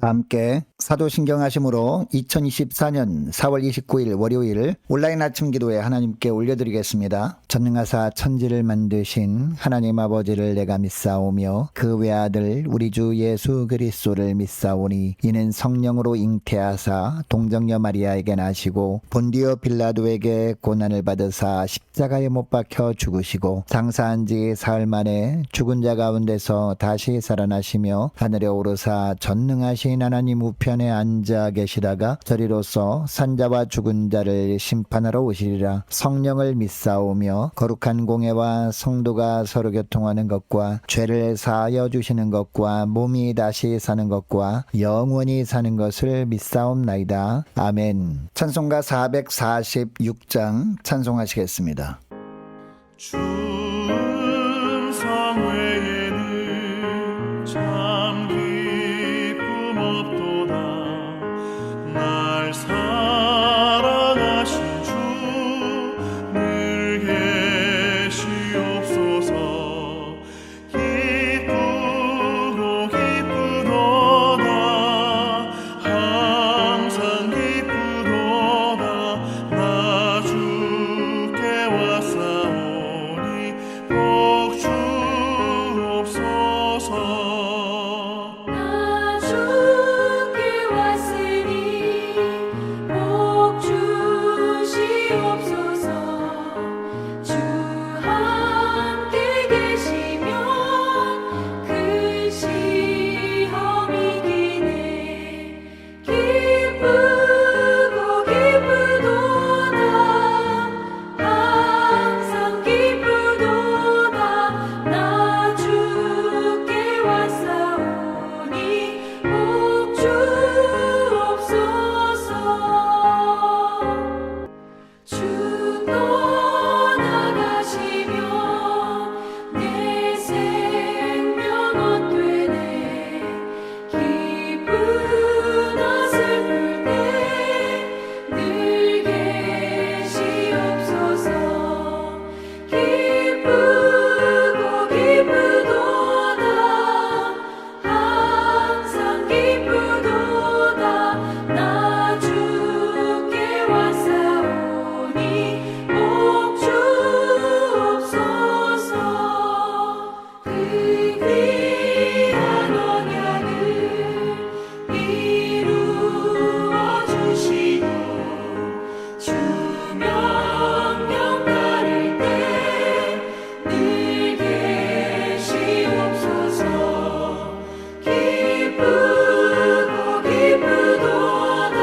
함께 사도신경 하심으로 2024년 4월 29일 월요일 온라인 아침 기도에 하나님께 올려드리겠습니다. 전능하사 천지를 만드신 하나님 아버지를 내가 믿사오며 그 외아들 우리 주 예수 그리스도를 믿사오니 이는 성령으로 잉태하사 동정녀 마리아에게 나시고 본디오 빌라도에게 고난을 받으사 십자가에 못 박혀 죽으시고 장사한 지 사흘 만에 죽은 자 가운데서 다시 살아나시며 하늘에 오르사 전능하신 하나님 우편에 앉아 계시다가 저리로서 산자와 죽은 자를 심판하러 오시리라. 성령을 믿사오며 거룩한 공예와 성도가 서로 교통하는 것과 죄를 사하여 주시는 것과 몸이 다시 사는 것과 영원히 사는 것을 믿사옵나이다. 아멘. 찬송가 446장 찬송하시겠습니다. 충성 외에는 참 기쁨 없도다. 날 사랑하신 주 늘 계시옵소서. 기쁘고 기쁘도다. 항상 기쁘도다. 나 주께 왔사오니 복 주옵소서. 나 주께 왔으니 복 주시옵소서. 주 함께 계시면 그 시험이 기네. 기쁘고 기쁘도다. 항상 기쁘도다. 나 주께 왔사오니 복 주옵소서. 주 떠나가시면 내 생명 헛되네. 기쁘나 슬플 때 늘 계시옵소서. 기쁘고 기쁘도다. 항상 기쁘도다. 나 주께 왔사오니 복 주옵소서. 그 귀한 언약을 이루어 주시고 주 명령 따를 때 늘 계시옵소서. 기쁘고 기쁘도다.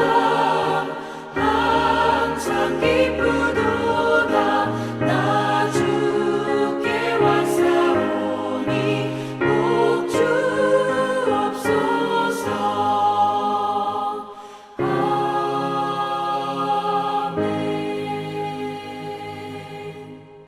항상 기쁘도다. 나 주께 왔사오니 복 주옵소서.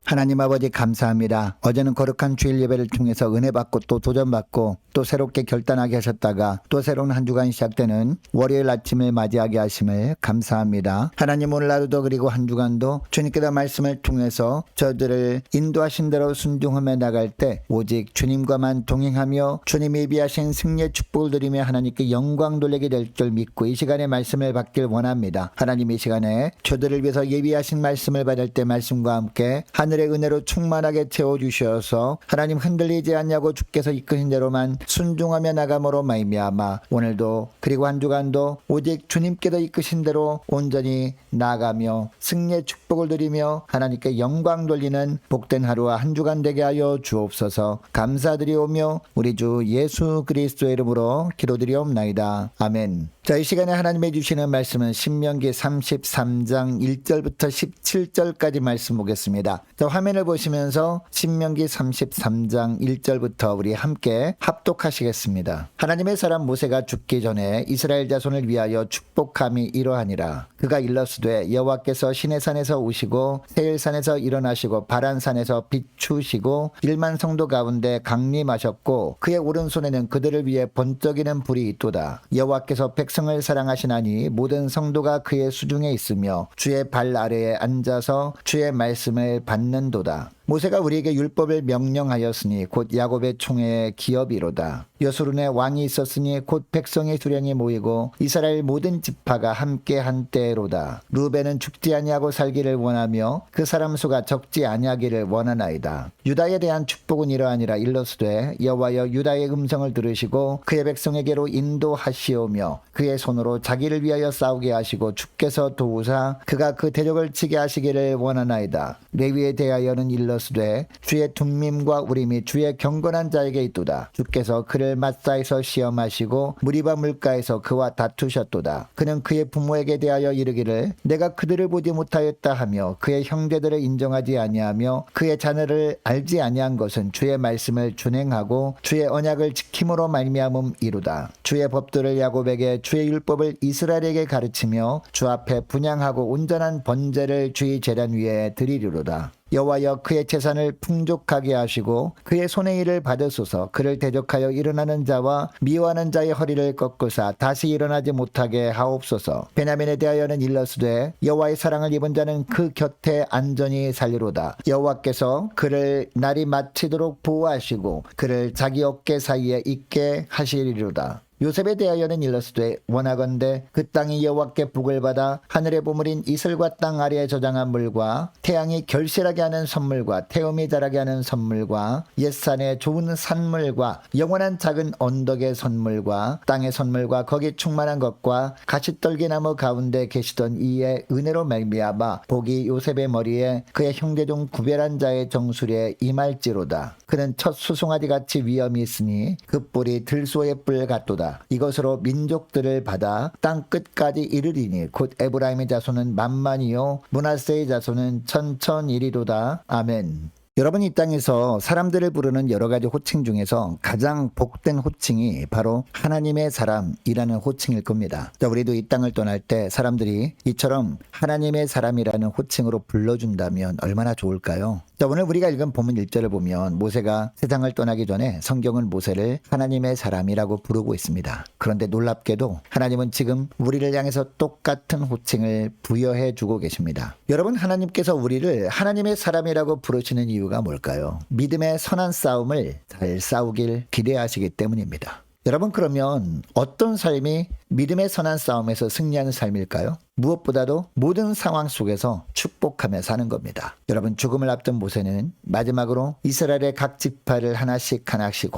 하나님 아버지 감사합니다. 어제는 거룩한 주일 예배를 통해서 은혜 받고 또 도전 받고 또 새롭게 결단하게 하셨다가 또 새로운 한 주간 시작되는 월요일 아침을 맞이하게 하심을 감사합니다. 하나님 오늘 하루도 그리고 한 주간도 주님께서 말씀을 통해서 저들을 인도하신 대로 순종하며 나갈 때 오직 주님과만 동행하며 주님이 예비하신 승리의 축복을 드리며 하나님께 영광 돌리게 될 줄 믿고 이 시간에 말씀을 받길 원합니다. 하나님 이 시간에 저들을 위해서 예비하신 말씀을 받을 때 말씀과 함께 하늘의 은혜로 충만하게 채워주셔서 하나님 흔들리지 않냐고 주께서 이끄신 대로만 순종하며 나감으로 말미암아 오늘도 그리고 한 주간도 오직 주님께서 이끄신 대로 온전히 나아가며 승리의 축복을 드리며 하나님께 영광 돌리는 복된 하루와 한 주간 되게 하여 주옵소서. 감사드리오며 우리 주 예수 그리스도의 이름으로 기도드리옵나이다. 아멘. 자, 이 시간에 하나님이 주시는 말씀은 신명기 33장 1절부터 17절까지 말씀 보겠습니다. 자, 화면을 보시면서 신명기 33장 1절부터 우리 함께 합독하시겠습니다. 하나님의 사람 모세가 죽기 전에 이스라엘 자손을 위하여 축복함이 이러하니라. 그가 일러스되 여호와께서 시내산에서 오시고 세일산에서 일어나시고 바란산에서 비추시고 1만 성도 가운데 강림하셨고 그의 오른손에는 그들을 위해 번쩍이는 불이 있도다. 여호와께서 백성을 사랑하시나니 모든 성도가 그의 수중에 있으며 주의 발 아래에 앉아서 주의 말씀을 받는도다. 모세가 우리에게 율법을 명령하였으니 곧 야곱의 총회의 기업이로다. 여수론에 왕이 있었으니 곧 백성의 수령이 모이고 이스라엘 모든 지파가 함께 한 때로다. 루벤은 죽지 아니하고 살기를 원하며 그 사람 수가 적지 아니하기를 원하나이다. 유다에 대한 축복은 이러하니라. 일러스되 여호와여 유다의 음성을 들으시고 그의 백성에게로 인도하시오며 그의 손으로 자기를 위하여 싸우게 하시고 주께서 도우사 그가 그 대적을 치게 하시기를 원하나이다. 레위에 대하여는 일러스되 주의 둠밈과 우림이 주의 경건한 자에게 있도다. 주께서 그를 마사에서 시험하시고 무리바 물가에서 그와 다투셨도다. 그는 그의 부모에게 대하여 이르기를 내가 그들을 보지 못하였다 하며 그의 형제들을 인정하지 아니하며 그의 자녀를 알지 아니한 것은 주의 말씀을 준행하고 주의 언약을 지킴으로 말미암음이로다. 주의 법도를 야곱에게 주의 율법을 이스라엘에게 가르치며 주 앞에 분향하고 온전한 번제를 주의 제단 위에 드리리로다. 여호와여 그의 재산을 풍족하게 하시고 그의 손의 일을 받으소서. 그를 대적하여 일어나는 자와 미워하는 자의 허리를 꺾으사 다시 일어나지 못하게 하옵소서. 베냐민에 대하여는 일러스되 여호와의 사랑을 입은 자는 그 곁에 안전히 살리로다. 여호와께서 그를 날이 마치도록 보호하시고 그를 자기 어깨 사이에 있게 하시리로다. 요셉에 대하여는 일러스되 원하건대 그 땅이 여호와께 복을 받아 하늘의 보물인 이슬과 땅 아래에 저장한 물과 태양이 결실하게 하는 선물과 태음이 자라게 하는 선물과 옛산의 좋은 산물과 영원한 작은 언덕의 선물과 땅의 선물과 거기 충만한 것과 가시떨기나무 가운데 계시던 이의 은혜로 말미암아 복이 요셉의 머리에 그의 형제 중 구별한 자의 정수리에 임할지로다. 그는 첫 수송아지 같이 위엄이 있으니 그 뿔이 들소의 뿔 같도다. 이것으로 민족들을 받아 땅 끝까지 이르리니 곧 에브라임의 자손은 만만이요 므낫세의 자손은 천천이리로다. 아멘. 여러분, 이 땅에서 사람들을 부르는 여러 가지 호칭 중에서 가장 복된 호칭이 바로 하나님의 사람이라는 호칭일 겁니다. 자, 우리도 이 땅을 떠날 때 사람들이 이처럼 하나님의 사람이라는 호칭으로 불러준다면 얼마나 좋을까요? 자, 오늘 우리가 읽은 본문 1절을 보면 모세가 세상을 떠나기 전에 성경은 모세를 하나님의 사람이라고 부르고 있습니다. 그런데 놀랍게도 하나님은 지금 우리를 향해서 똑같은 호칭을 부여해 주고 계십니다. 여러분, 하나님께서 우리를 하나님의 사람이라고 부르시는 이유가 뭘까요? 믿음의 선한 싸움을 잘 싸우길 기대하시기 때문입니다. 여러분, 그러면 어떤 삶이 믿음의 선한 싸움에서 승리하는 삶일까요? 무엇보다도 모든 상황 속에서 축복하며 사는 겁니다. 여러분, 죽음을 앞둔 모세는 마지막으로 이스라엘의 각 지파를 하나씩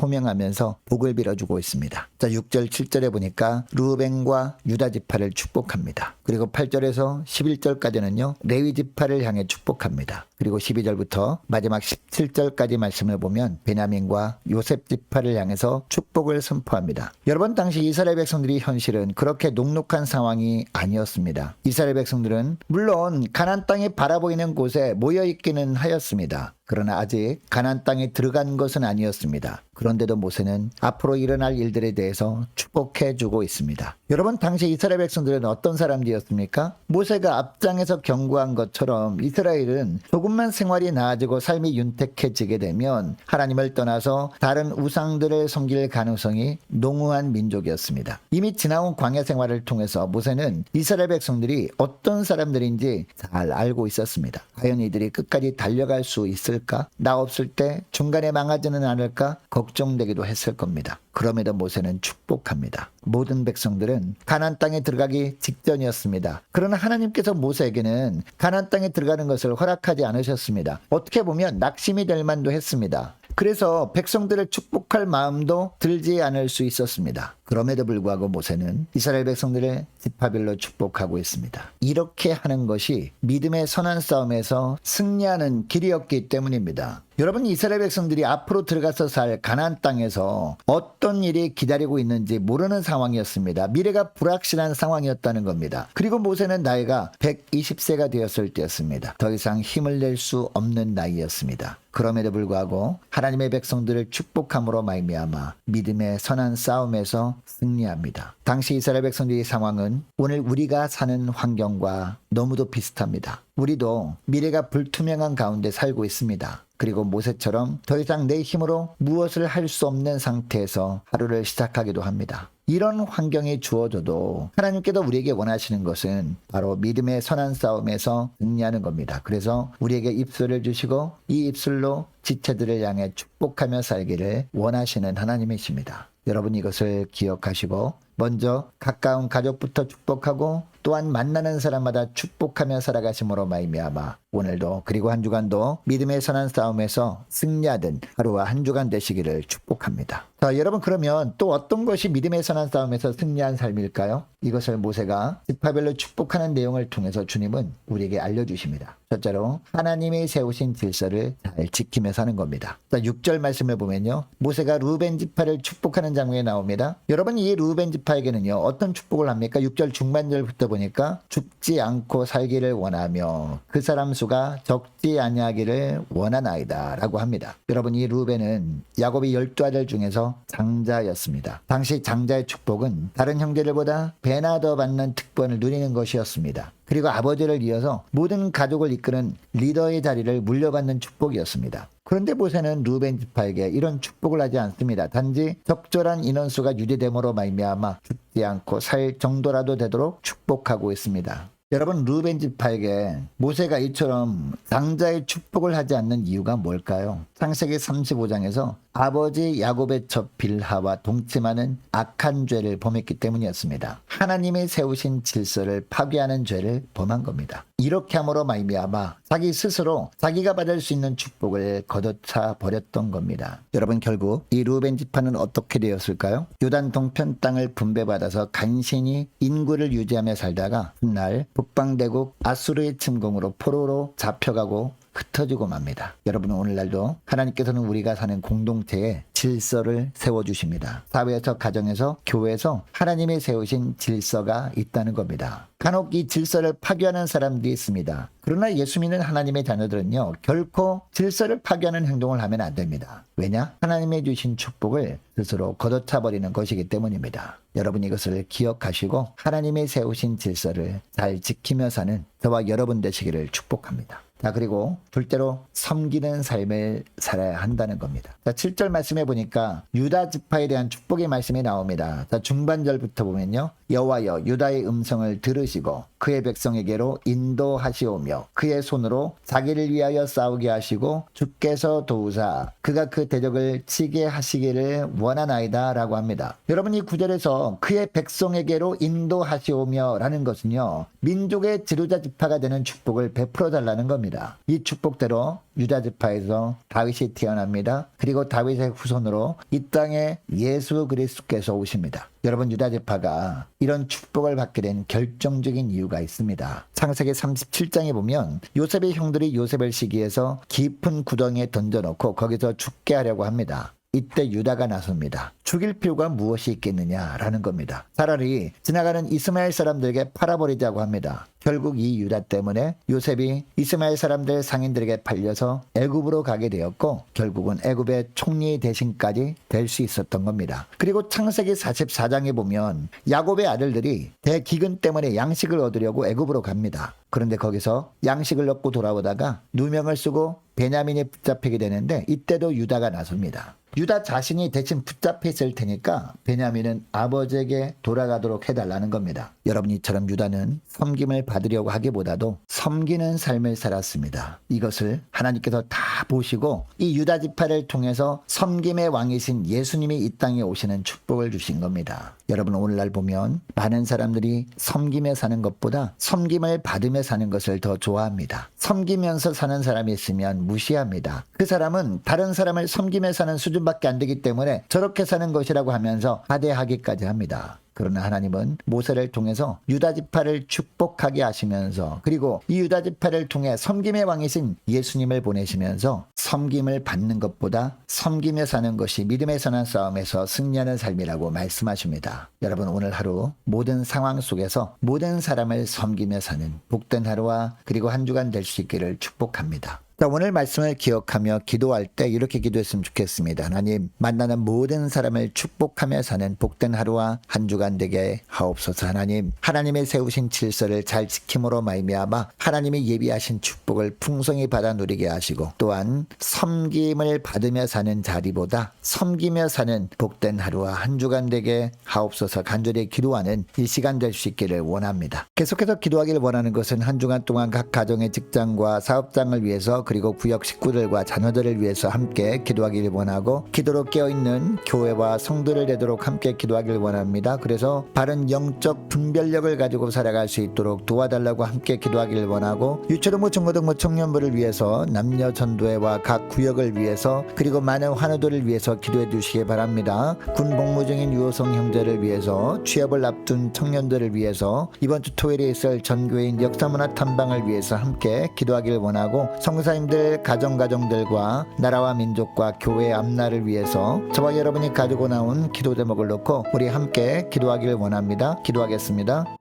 호명하면서 복을 빌어주고 있습니다. 자, 6절 7절에 보니까 루벤과 유다 지파를 축복합니다. 그리고 8절에서 11절까지는요 레위 지파를 향해 축복합니다. 그리고 12절부터 마지막 17절까지 말씀을 보면 베냐민과 요셉 지파를 향해서 축복을 선포합니다. 여러분, 당시 이스라엘 백성들이 현실은 그렇게 녹록한 상황이 아니었습니다. 이스라엘 백성들은 물론 가나안 땅이 바라보이는 곳에 모여 있기는 하였습니다. 그러나 아직 가나안 땅에 들어간 것은 아니었습니다. 그런데도 모세는 앞으로 일어날 일들에 대해서 축복해 주고 있습니다. 여러분, 당시 이스라엘 백성들은 어떤 사람들이었습니까? 모세가 앞장에서 경고한 것처럼 이스라엘은 조금만 생활이 나아지고 삶이 윤택해지게 되면 하나님을 떠나서 다른 우상들을 섬길 가능성이 농후한 민족이었습니다. 이미 지나온 광야 생활을 통해서 모세는 이스라엘 백성들이 어떤 사람들인지 잘 알고 있었습니다. 과연 이들이 끝까지 달려갈 수 있을까? 나 없을 때 중간에 망하지는 않을까 걱정되기도 했을 겁니다. 그럼에도 모세는 축복합니다. 모든 백성들은 가나안 땅에 들어가기 직전이었습니다. 그러나 하나님께서 모세에게는 가나안 땅에 들어가는 것을 허락하지 않으셨습니다. 어떻게 보면 낙심이 될 만도 했습니다. 그래서 백성들을 축복할 마음도 들지 않을 수 있었습니다. 그럼에도 불구하고 모세는 이스라엘 백성들을 지파별로 축복하고 있습니다. 이렇게 하는 것이 믿음의 선한 싸움에서 승리하는 길이었기 때문입니다. 여러분, 이스라엘 백성들이 앞으로 들어가서 살 가나안 땅에서 어떤 일이 기다리고 있는지 모르는 상황이었습니다. 미래가 불확실한 상황이었다는 겁니다. 그리고 모세는 나이가 120세가 되었을 때였습니다. 더 이상 힘을 낼 수 없는 나이였습니다. 그럼에도 불구하고 하나님의 백성들을 축복함으로 말미암아 믿음의 선한 싸움에서 승리합니다. 당시 이스라엘 백성들의 상황은 오늘 우리가 사는 환경과 너무도 비슷합니다. 우리도 미래가 불투명한 가운데 살고 있습니다. 그리고 모세처럼 더 이상 내 힘으로 무엇을 할 수 없는 상태에서 하루를 시작하기도 합니다. 이런 환경이 주어져도 하나님께서 우리에게 원하시는 것은 바로 믿음의 선한 싸움에서 승리하는 겁니다. 그래서 우리에게 입술을 주시고 이 입술로 지체들을 향해 축복하며 살기를 원하시는 하나님이십니다. 여러분 이것을 기억하시고 먼저 가까운 가족부터 축복하고 또한 만나는 사람마다 축복하며 살아가심으로 말미암아 오늘도 그리고 한 주간도 믿음의 선한 싸움에서 승리하던 하루와 한 주간 되시기를 축복합니다. 자, 여러분 그러면 또 어떤 것이 믿음의 선한 싸움에서 승리한 삶일까요? 이것을 모세가 지파별로 축복하는 내용을 통해서 주님은 우리에게 알려주십니다. 첫째로 하나님이 세우신 질서를 잘 지키며 사는 겁니다. 자, 6절 말씀을 보면요. 모세가 루벤 지파를 축복하는 장면이 나옵니다. 여러분 이 루벤 지파에게는요. 어떤 축복을 합니까? 6절 중반절부터 보니까 죽지 않고 살기를 원하며 그 사람 수가 적지 아니하기를 원하나이다 라고 합니다. 여러분 이 루벤은 야곱이 12아들 중에서 장자였습니다. 당시 장자의 축복은 다른 형제들보다 배나 더 받는 특권을 누리는 것이었습니다. 그리고 아버지를 이어서 모든 가족을 이끄는 리더의 자리를 물려받는 축복이었습니다. 그런데 모세는 루벤 지파에게 이런 축복을 하지 않습니다. 단지 적절한 인원수가 유지됨으로 말미암아 죽지 않고 살 정도라도 되도록 축복하고 있습니다. 여러분 루벤 지파에게 모세가 이처럼 장자의 축복을 하지 않는 이유가 뭘까요? 창세기 35장에서 아버지 야곱의 첩 빌하와 동침하는 악한 죄를 범했기 때문이었습니다. 하나님이 세우신 질서를 파괴하는 죄를 범한 겁니다. 이렇게 함으로 말미암아 자기 스스로 자기가 받을 수 있는 축복을 거둬차 버렸던 겁니다. 여러분 결국 이 루벤 지파는 어떻게 되었을까요? 요단 동편 땅을 분배받아서 간신히 인구를 유지하며 살다가 훗날 북방대국 아수르의 침공으로 포로로 잡혀가고 흩어지고 맙니다. 여러분 오늘날도 하나님께서는 우리가 사는 공동체에 질서를 세워주십니다. 사회에서 가정에서 교회에서 하나님이 세우신 질서가 있다는 겁니다. 간혹 이 질서를 파괴하는 사람들이 있습니다. 그러나 예수 믿는 하나님의 자녀들은요 결코 질서를 파괴하는 행동을 하면 안 됩니다. 왜냐? 하나님이 주신 축복을 스스로 걷어차버리는 것이기 때문입니다. 여러분 이것을 기억하시고 하나님이 세우신 질서를 잘 지키며 사는 저와 여러분 되시기를 축복합니다. 자 그리고 둘째로 섬기는 삶을 살아야 한다는 겁니다. 자 7절 말씀해 보니까 유다 지파에 대한 축복의 말씀이 나옵니다. 자 중반절부터 보면요. 여호와여 유다의 음성을 들으시고 그의 백성에게로 인도하시오며 그의 손으로 자기를 위하여 싸우게 하시고 주께서 도우사 그가 그 대적을 치게 하시기를 원하나이다 라고 합니다. 여러분 이 구절에서 그의 백성에게로 인도하시오며 라는 것은요 민족의 지도자 지파가 되는 축복을 베풀어 달라는 겁니다. 이 축복대로 유다 지파에서 다윗이 태어납니다. 그리고 다윗의 후손으로 이 땅에 예수 그리스도께서 오십니다. 여러분 유다 지파가 이런 축복을 받게 된 결정적인 이유가 있습니다. 창세기 37장에 보면 요셉의 형들이 요셉을 시기해서 깊은 구덩이에 던져놓고 거기서 죽게 하려고 합니다. 이때 유다가 나섭니다. 죽일 필요가 무엇이 있겠느냐라는 겁니다. 차라리 지나가는 이스마엘 사람들에게 팔아버리자고 합니다. 결국 이 유다 때문에 요셉이 이스마엘 사람들 상인들에게 팔려서 애굽으로 가게 되었고 결국은 애굽의 총리 대신까지 될 수 있었던 겁니다. 그리고 창세기 44장에 보면 야곱의 아들들이 대기근 때문에 양식을 얻으려고 애굽으로 갑니다. 그런데 거기서 양식을 얻고 돌아오다가 누명을 쓰고 베냐민이 붙잡히게 되는데 이때도 유다가 나섭니다. 유다 자신이 대신 붙잡혀 있을 테니까 베냐민은 아버지에게 돌아가도록 해달라는 겁니다. 여러분 이처럼 유다는 섬김을 받으려고 하기보다도 섬기는 삶을 살았습니다. 이것을 하나님께서 다 보시고 이 유다 지파를 통해서 섬김의 왕이신 예수님이 이 땅에 오시는 축복을 주신 겁니다. 여러분 오늘날 보면 많은 사람들이 섬기며 사는 것보다 섬김을 받으며 사는 것을 더 좋아합니다. 섬기면서 사는 사람이 있으면 무시합니다. 그 사람은 다른 사람을 섬기며 사는 수준밖에 안 되기 때문에 저렇게 사는 것이라고 하면서 하대하기까지 합니다. 그러나 하나님은 모세를 통해서 유다 지파를 축복하게 하시면서 그리고 이 유다 지파를 통해 섬김의 왕이신 예수님을 보내시면서 섬김을 받는 것보다 섬기며 사는 것이 믿음의 선한 싸움에서 승리하는 삶이라고 말씀하십니다. 여러분 오늘 하루 모든 상황 속에서 모든 사람을 섬기며 사는 복된 하루와 그리고 한 주간 될 수 있기를 축복합니다. 자, 오늘 말씀을 기억하며 기도할 때 이렇게 기도했으면 좋겠습니다. 하나님, 만나는 모든 사람을 축복하며 사는 복된 하루와 한 주간 되게 하옵소서. 하나님, 하나님의 세우신 질서를 잘 지킴으로 말미암아 하나님이 예비하신 축복을 풍성히 받아 누리게 하시고, 또한 섬김을 받으며 사는 자리보다 섬기며 사는 복된 하루와 한 주간 되게 하옵소서. 간절히 기도하는 이 시간 될 수 있기를 원합니다. 계속해서 기도하기를 원하는 것은 한 주간 동안 각 가정의 직장과 사업장을 위해서, 그리고 구역 식구들과 자녀들을 위해서 함께 기도하기를 원하고, 기도로 깨어있는 교회와 성도를 되도록 함께 기도하기를 원합니다. 그래서 바른 영적 분별력을 가지고 살아갈 수 있도록 도와달라고 함께 기도하기를 원하고, 유초등부 중고등부 청년부를 위해서, 남녀 전도회와 각 구역을 위해서, 그리고 많은 환우들을 위해서 기도해 주시기 바랍니다. 군 복무 중인 유호성 형제를 위해서, 취업을 앞둔 청년들을 위해서, 이번 주 토요일에 있을 전교인 역사문화 탐방을 위해서 함께 기도하기를 원하고, 성사님들 가정들과 나라와 민족과 교회의 앞날을 위해서 저와 여러분이 가지고 나온 기도 제목을 놓고 우리 함께 기도하기를 원합니다. 기도하겠습니다.